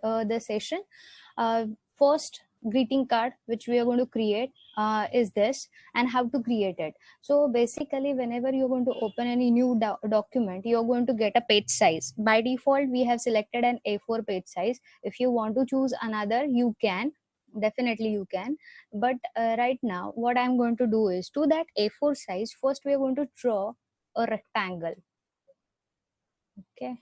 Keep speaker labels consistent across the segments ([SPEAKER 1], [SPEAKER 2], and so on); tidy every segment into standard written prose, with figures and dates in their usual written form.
[SPEAKER 1] the session. First greeting card which we are going to create is this, and how to create it. So basically, whenever you're going to open any new document, you're going to get a page size. By default, we have selected an A4 page size. If you want to choose another, you can. Definitely you can. But right now, what I'm going to do is, to that A4 size, first we are going to draw a rectangle. Okay.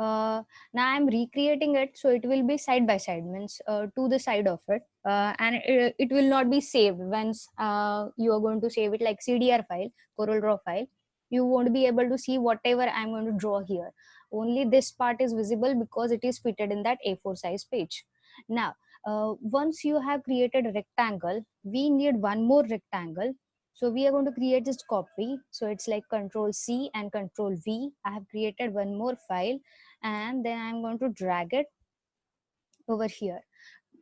[SPEAKER 1] Now I'm recreating it, so it will be side by side, means to the side of it, and it will not be saved. Once you are going to save it like CDR file, Corel Draw file, you won't be able to see whatever I'm going to draw here. Only this part is visible because it is fitted in that A4 size page. Now, once you have created a rectangle, we need one more rectangle. So we are going to create this copy. So it's like Control C and Control V. I have created one more file, and then I'm going to drag it over here.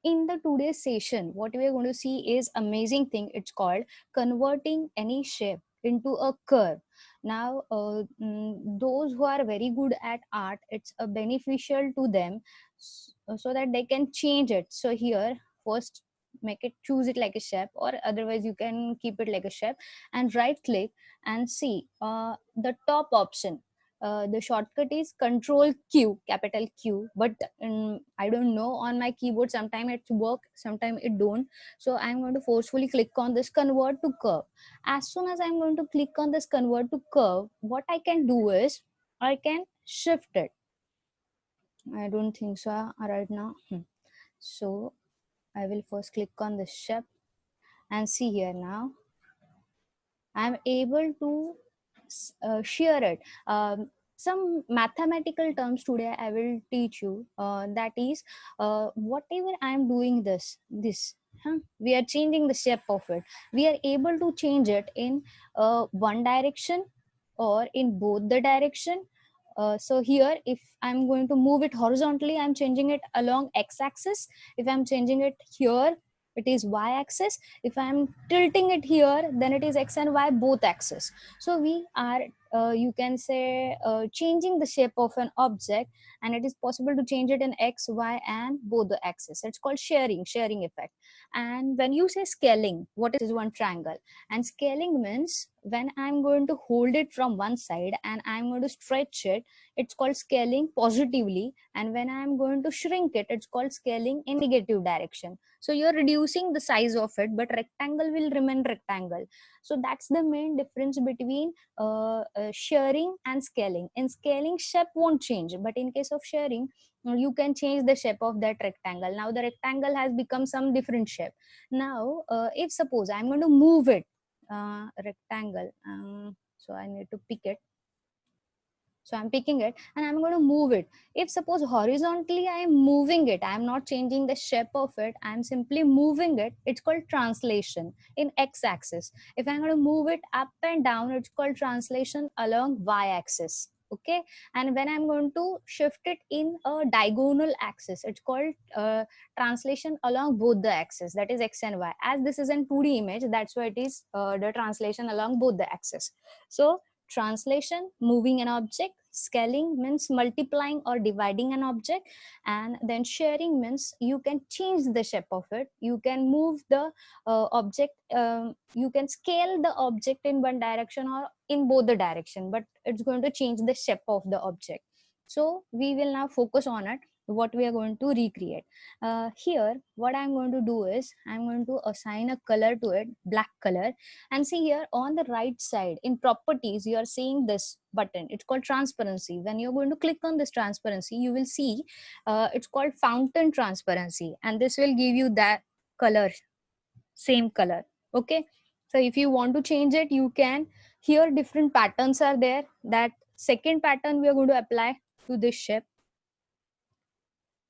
[SPEAKER 1] In the today's session, what we are going to see is amazing thing. It's called converting any shape into a curve. Now, those who are very good at art, it's beneficial to them, so that they can change it. So here, first make it, choose it like a shape, or otherwise you can keep it like a shape, and right click and see the top option. The shortcut is Control Q, capital Q, but I don't know, on my keyboard sometimes it work, sometimes it don't. So I'm going to forcefully click on this convert to curve. As soon as I'm going to click on this convert to curve, what I can do is I can shift it. I don't think so right now. So I will first click on the shift and see here. Now I'm able to share it. Some mathematical terms today I will teach you. That is, whatever I'm doing this, we are changing the shape of it. We are able to change it in one direction or in both the direction. So here, if I'm going to move it horizontally, I'm changing it along x-axis. If I'm changing it here, it is y-axis. If I'm tilting it here, then it is x and y both axis. So we are, you can say, changing the shape of an object, and it is possible to change it in x, y, and both the axis. It's called sharing effect. And when you say scaling, what is one triangle? And scaling means when I'm going to hold it from one side and I'm going to stretch it, it's called scaling positively. And when I'm going to shrink it, it's called scaling in negative direction. So you're reducing the size of it, but rectangle will remain rectangle. So that's the main difference between sharing and scaling. In scaling, shape won't change, but in case of sharing, you can change the shape of that rectangle. Now the rectangle has become some different shape. Now, if suppose I'm going to move it, rectangle, so I need to pick it. So I'm picking it and I'm going to move it. If suppose horizontally I am moving it, I'm not changing the shape of it, I'm simply moving it, it's called translation in x-axis. If I'm going to move it up and down, it's called translation along y-axis. Okay, and when I'm going to shift it in a diagonal axis, it's called translation along both the axes, that is x and y. As this is an 2D image, that's why it is the translation along both the axes. So translation, moving an object. Scaling means multiplying or dividing an object. And then sharing means you can change the shape of it. You can move the object, you can scale the object in one direction or in both the direction, but it's going to change the shape of the object. So we will now focus on it, what we are going to recreate. Here, what I'm going to do is I'm going to assign a color to it, black color. And see here on the right side in properties, you are seeing this button. It's called transparency. When you're going to click on this transparency, you will see it's called fountain transparency, and this will give you that color, same color. Okay, so if you want to change it, you can. Here different patterns are there. That second pattern we are going to apply to this shape.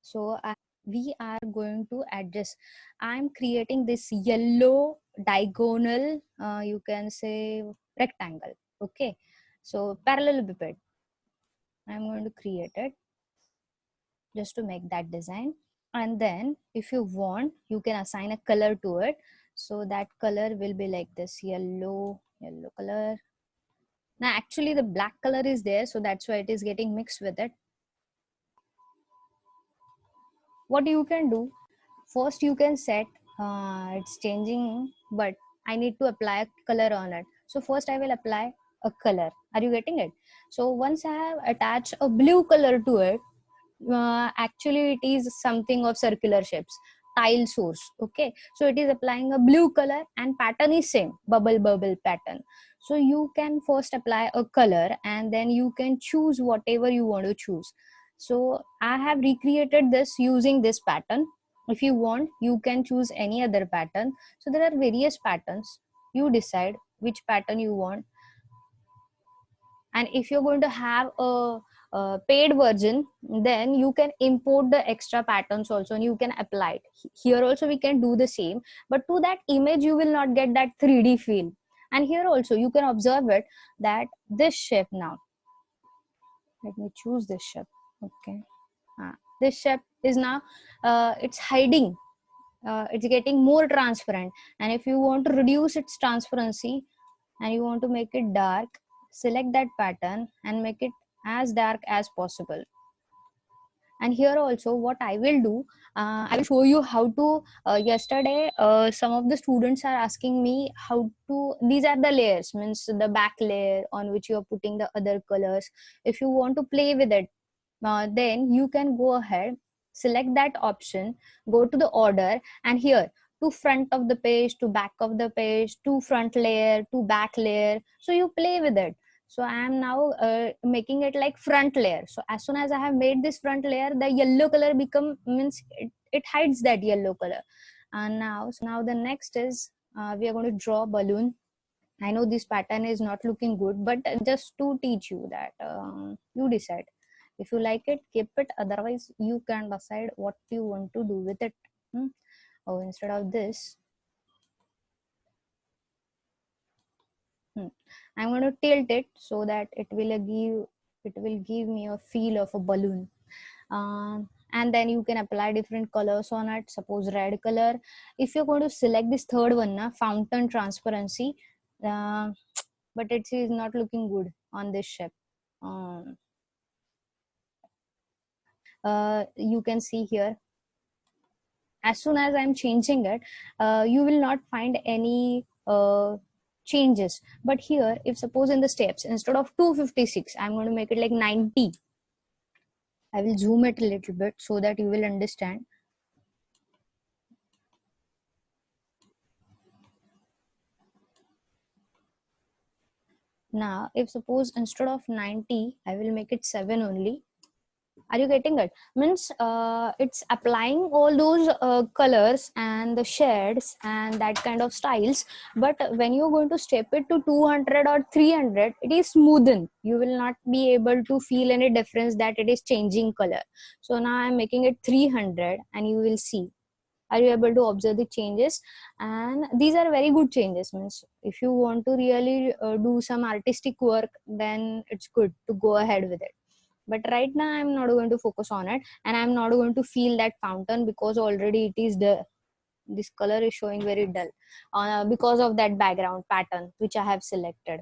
[SPEAKER 1] So we are going to adjust. I'm creating this yellow diagonal, you can say rectangle. Okay, so parallelepiped, I'm going to create it just to make that design. And then if you want, you can assign a color to it. So that color will be like this, yellow color. Now actually the black color is there, so that's why it is getting mixed with it. what you can do, first you can set, it's changing, but I need to apply a color on it. So first I will apply a color. Are you getting it? So once I have attached a blue color to it, actually it is something of circular shapes, tile source. Okay, so it is applying a blue color and pattern is same, bubble bubble pattern. So you can first apply a color and then you can choose whatever you want to choose. So I have recreated this using this pattern. If you want, you can choose any other pattern. So there are various patterns, you decide which pattern you want. And if you're going to have a paid version, then you can import the extra patterns also and you can apply it here. Also we can do the same, but to that image you will not get that 3D feel. And here also you can observe it, that this shape, now let me choose this shape. Okay, this shape is now it's hiding, it's getting more transparent. And if you want to reduce its transparency and you want to make it dark, select that pattern and make it as dark as possible. And here also what I will do, I will show you how to, yesterday some of the students are asking me how to, these are the layers, means the back layer on which you are putting the other colors. If you want to play with it, then you can go ahead, select that option, go to the order, and here to front of the page, to back of the page, to front layer, to back layer, so you play with it. So I am now making it like front layer. So as soon as I have made this front layer, the yellow color become, means it hides that yellow color. And now, so now the next is, we are going to draw balloon. I know this pattern is not looking good, but just to teach you that, you decide. If you like it, keep it. Otherwise, you can decide what you want to do with it. Oh, instead of this, I'm going to tilt it so that it will give me a feel of a balloon. And then you can apply different colors on it. Suppose red color. If you're going to select this third one, fountain transparency, uh, but it is not looking good on this shape. Um, you can see here, as soon as I'm changing it, you will not find any changes. But here, if suppose in the steps, instead of 256, I'm going to make it like 90. I will zoom it a little bit so that you will understand. Now, if suppose instead of 90, I will make it 7 only. Are you getting it? Means it's applying all those colors and the shades and that kind of styles. But when you're going to step it to 200 or 300, it is smoothen. You will not be able to feel any difference that it is changing color. So now I'm making it 300 and you will see. Are you able to observe the changes? And these are very good changes. Means if you want to really do some artistic work, then it's good to go ahead with it. But right now I'm not going to focus on it, and I'm not going to feel that fountain because already it is the, this color is showing very dull because of that background pattern which I have selected.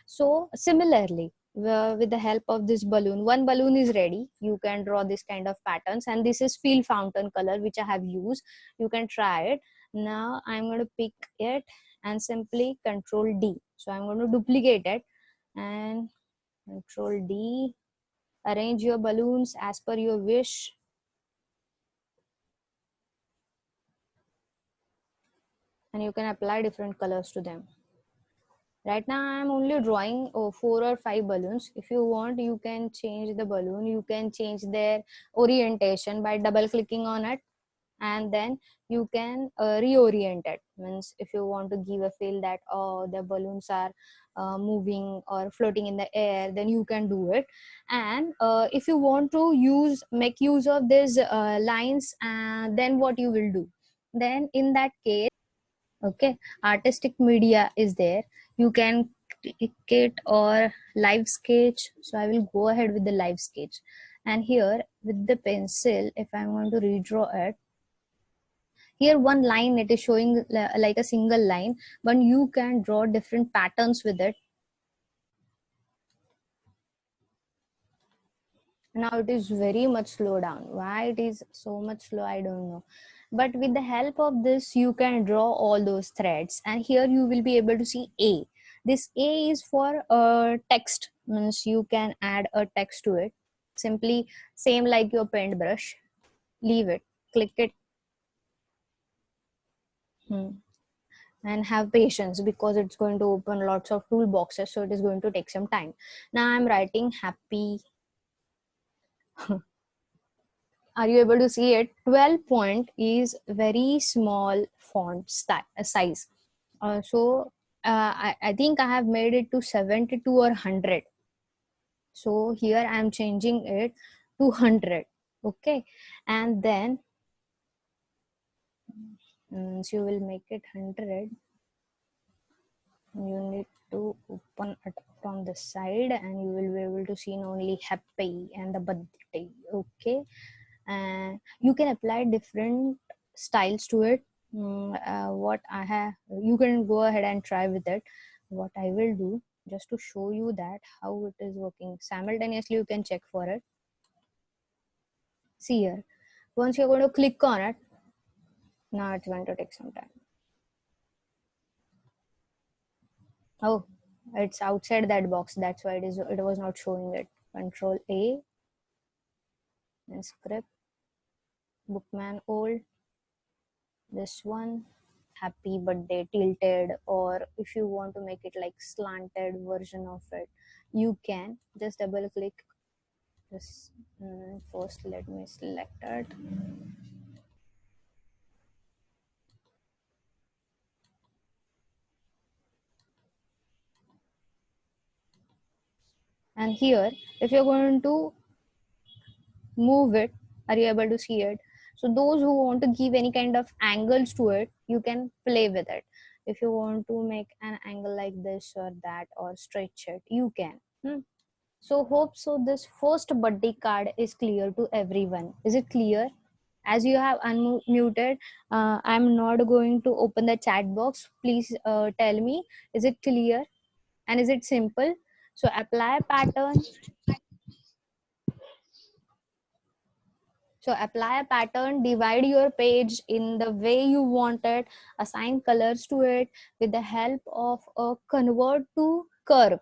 [SPEAKER 1] So similarly, with the help of this balloon, one balloon is ready. You can draw this kind of patterns, and this is field fountain color which I have used. You can try it. Now I'm going to pick it and simply Control D. So I'm going to duplicate it and Control D. Arrange your balloons as per your wish. And you can apply different colors to them. Right now I'm only drawing 4 or 5 balloons. If you want, you can change the balloon. You can change their orientation by double clicking on it, and then you can reorient it. Means if you want to give a feel that, oh, the balloons are moving or floating in the air, then you can do it. And if you want to make use of these lines, then what you will do, then in that case, okay, artistic media is there. You can click it or live sketch. So I will go ahead with the live sketch, and here with the pencil, if I'm going to redraw it, here one line, it is showing like a single line, but you can draw different patterns with it. Now it is very much slow down. Why it is so much slow, I don't know. But with the help of this, you can draw all those threads, and here you will be able to see A. This A is for text, means you can add a text to it. Simply same like your paintbrush, leave it, click it. And have patience, because it's going to open lots of toolboxes, so it is going to take some time. Now I'm writing happy. Are you able to see it? 12 point is very small font size. I think I have made it to 72 or 100. So here I am changing it to 100. Okay. And then so you will make it 100. You need to open it from the side, and you will be able to see only happy and the birthday. Okay. And you can apply different styles to it. What I have, you can go ahead and try with it. What I will do, just to show you that how it is working simultaneously, you can check for it. See here, once you're going to click on it, now it's going to take some time. Oh, it's outside that box, that's why it was not showing it. Control A and script, bookman old, this one, happy birthday tilted, or if you want to make it like slanted version of it, you can just double click this. First let me select it, and here if you're going to move it, are you able to see it? So those who want to give any kind of angles to it, you can play with it. If you want to make an angle like this or that, or stretch it, you can. So hope so this first birthday card is clear to everyone. Is it clear? As you have unmuted, I'm not going to open the chat box. Please tell me, is it clear and is it simple? So apply pattern. So apply a pattern, divide your page in the way you want it, assign colors to it. With the help of a convert to curve,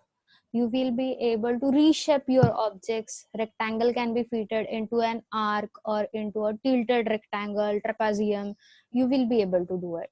[SPEAKER 1] you will be able to reshape your objects. Rectangle can be fitted into an arc or into a tilted rectangle, trapezium. You will be able to do it.